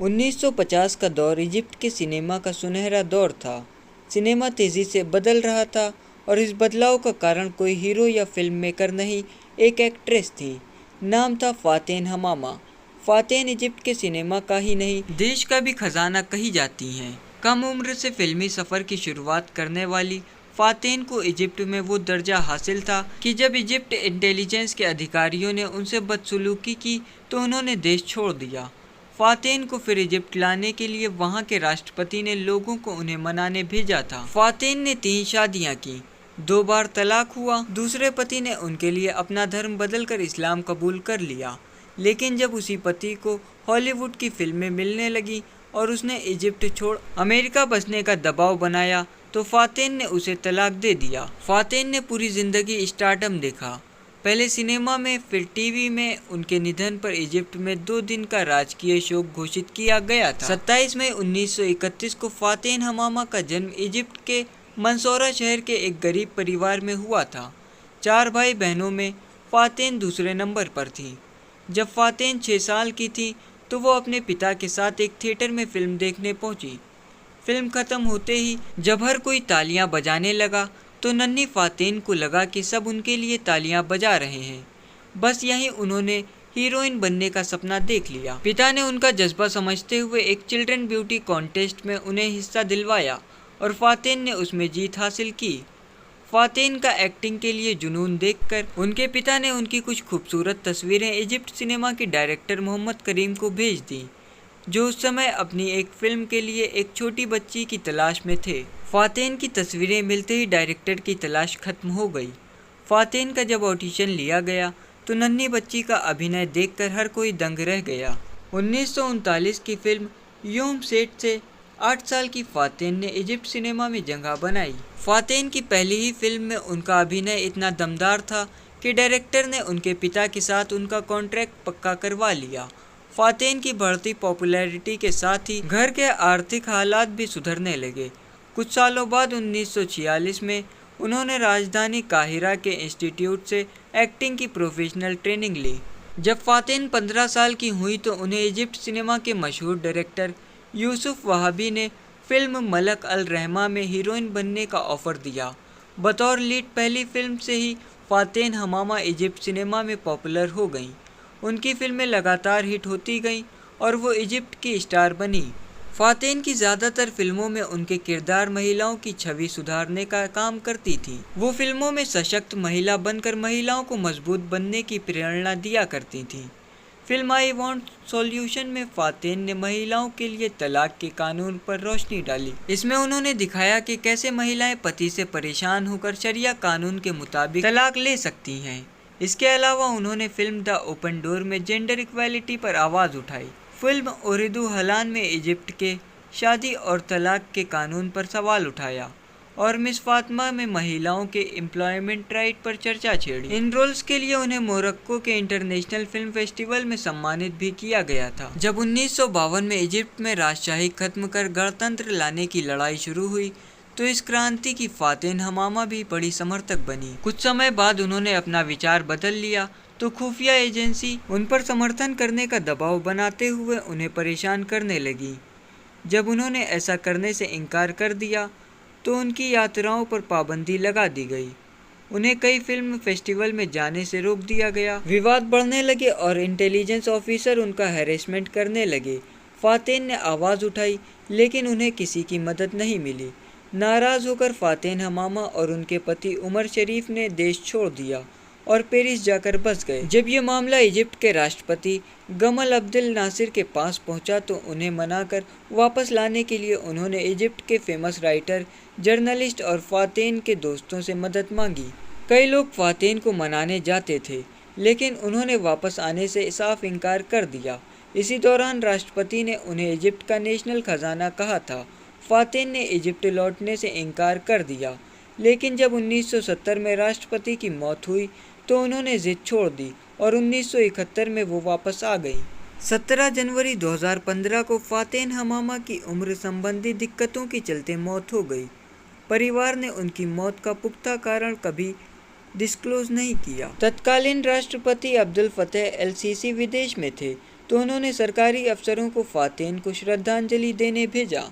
1950 का दौर इजिप्ट के सिनेमा का सुनहरा दौर था। सिनेमा तेज़ी से बदल रहा था और इस बदलाव का कारण कोई हीरो या फिल्म मेकर नहीं, एक एक्ट्रेस थी। नाम था फ़ातेन हमामा। फ़ातेन इजिप्ट के सिनेमा का ही नहीं, देश का भी खजाना कही जाती हैं। कम उम्र से फिल्मी सफ़र की शुरुआत करने वाली फ़ातेन को इजिप्ट में वो दर्जा हासिल था कि जब इजिप्ट इंटेलिजेंस के अधिकारियों ने उनसे बदसलूकी की तो उन्होंने देश छोड़ दिया। फ़ातेन को फिर इजिप्ट लाने के लिए वहाँ के राष्ट्रपति ने लोगों को उन्हें मनाने भेजा था। फ़ातेन ने 3 शादियाँ की, 2 बार तलाक हुआ। दूसरे पति ने उनके लिए अपना धर्म बदलकर इस्लाम कबूल कर लिया, लेकिन जब उसी पति को हॉलीवुड की फिल्में मिलने लगी और उसने इजिप्ट छोड़ अमेरिका बसने का दबाव बनाया तो फ़ातेन ने उसे तलाक दे दिया। फ़ातेन ने पूरी ज़िंदगी स्टारडम देखा, पहले सिनेमा में, फिर टीवी में। उनके निधन पर इजिप्ट में 2 दिन का राजकीय शोक घोषित किया गया था। 27 मई 1931 को फ़ातेन हमामा का जन्म इजिप्ट के मंसौरा शहर के एक गरीब परिवार में हुआ था। 4 भाई बहनों में फ़ातेन दूसरे नंबर पर थी। जब फ़ातेन 6 साल की थी तो वो अपने पिता के साथ एक थिएटर में फिल्म देखने पहुंची। फिल्म खत्म होते ही जब हर कोई तालियां बजाने लगा तो नन्ही फ़ातेन को लगा कि सब उनके लिए तालियां बजा रहे हैं। बस यहीं उन्होंने हीरोइन बनने का सपना देख लिया। पिता ने उनका जज्बा समझते हुए एक चिल्ड्रन ब्यूटी कॉन्टेस्ट में उन्हें हिस्सा दिलवाया और फ़ातेन ने उसमें जीत हासिल की। फ़ातेन का एक्टिंग के लिए जुनून देखकर उनके पिता ने उनकी कुछ खूबसूरत तस्वीरें इजिप्ट सिनेमा के डायरेक्टर मोहम्मद करीम को भेज दी, जो उस समय अपनी एक फिल्म के लिए एक छोटी बच्ची की तलाश में थे। फ़ातेन की तस्वीरें मिलते ही डायरेक्टर की तलाश खत्म हो गई। फ़ातेन का जब ऑडिशन लिया गया तो नन्ही बच्ची का अभिनय देखकर हर कोई दंग रह गया। 1939 की फिल्म यूम सेट से 8 साल की फ़ातेन ने इजिप्ट सिनेमा में जगह बनाई। फ़ातेन की पहली ही फिल्म में उनका अभिनय इतना दमदार था कि डायरेक्टर ने उनके पिता के साथ उनका कॉन्ट्रैक्ट पक्का करवा लिया। फ़ातेन की बढ़ती पॉपुलैरिटी के साथ ही घर के आर्थिक हालात भी सुधरने लगे। कुछ सालों बाद 1946 में उन्होंने राजधानी काहिरा के इंस्टीट्यूट से एक्टिंग की प्रोफेशनल ट्रेनिंग ली। जब फ़ातेन 15 साल की हुई तो उन्हें इजिप्ट सिनेमा के मशहूर डायरेक्टर यूसुफ वहाबी ने फिल्म मलक अल रहमा में हीरोइन बनने का ऑफ़र दिया। बतौर लीड पहली फिल्म से ही फ़ातेन हमामा इजिप्ट सिनेमा में पॉपुलर हो गईं। उनकी फिल्में लगातार हिट होती गईं और वो इजिप्ट की स्टार बनी। फ़ातेन की ज़्यादातर फिल्मों में उनके किरदार महिलाओं की छवि सुधारने का काम करती थी। वो फिल्मों में सशक्त महिला बनकर महिलाओं को मजबूत बनने की प्रेरणा दिया करती थीं। फिल्म आई वॉन्ट सॉल्यूशन में फ़ातेन ने महिलाओं के लिए तलाक के कानून पर रोशनी डाली। इसमें उन्होंने दिखाया कि कैसे महिलाएं पति से परेशान होकर शरिया कानून के मुताबिक तलाक ले सकती हैं। इसके अलावा उन्होंने फिल्म द ओपन डोर में जेंडर इक्वालिटी पर आवाज़ उठाई। फिल्म उरिदू हलान में इजिप्ट के शादी और तलाक के कानून पर सवाल उठाया और मिस फातिमा में महिलाओं के एम्प्लॉयमेंट राइट पर चर्चा छेड़ी। इन रोल्स के लिए उन्हें मोरक्को के इंटरनेशनल फिल्म फेस्टिवल में सम्मानित भी किया गया था। जब 1952 में इजिप्ट में राजशाही खत्म कर गणतंत्र लाने की लड़ाई शुरू हुई तो इस क्रांति की फ़ातेन हमामा भी बड़ी समर्थक बनी। कुछ समय बाद उन्होंने अपना विचार बदल लिया तो खुफिया एजेंसी उन पर समर्थन करने का दबाव बनाते हुए उन्हें परेशान करने लगी। जब उन्होंने ऐसा करने से इनकार कर दिया तो उनकी यात्राओं पर पाबंदी लगा दी गई। उन्हें कई फिल्म फेस्टिवल में जाने से रोक दिया गया। विवाद बढ़ने लगे और इंटेलिजेंस ऑफिसर उनका हैरेसमेंट करने लगे। फ़ातेन ने आवाज़ उठाई लेकिन उन्हें किसी की मदद नहीं मिली। नाराज़ होकर फ़ातेन हमामा और उनके पति उमर शरीफ ने देश छोड़ दिया और पेरिस जाकर बस गए। जब ये मामला इजिप्ट के राष्ट्रपति गमल अब्देल नासिर के पास पहुंचा तो उन्हें मनाकर वापस लाने के लिए उन्होंने इजिप्ट के फेमस राइटर, जर्नलिस्ट और फ़ातेन के दोस्तों से मदद मांगी। कई लोग फ़ातेन को मनाने जाते थे लेकिन उन्होंने वापस आने से साफ इनकार कर दिया। इसी दौरान राष्ट्रपति ने उन्हें इजिप्ट का नेशनल खजाना कहा था। फ़ातेन ने इजिप्ट लौटने से इनकार कर दिया, लेकिन जब 1970 में राष्ट्रपति की मौत हुई तो उन्होंने जिद छोड़ दी और 1971 में वो वापस आ गई। 17 जनवरी 2015 को फ़ातेन हमामा की उम्र संबंधी दिक्कतों के चलते मौत हो गई। परिवार ने उनकी मौत का पुख्ता कारण कभी डिस्क्लोज नहीं किया। तत्कालीन राष्ट्रपति अब्दुल फतेह एल सीसी विदेश में थे तो उन्होंने सरकारी अफसरों को फातेन को श्रद्धांजलि देने भेजा।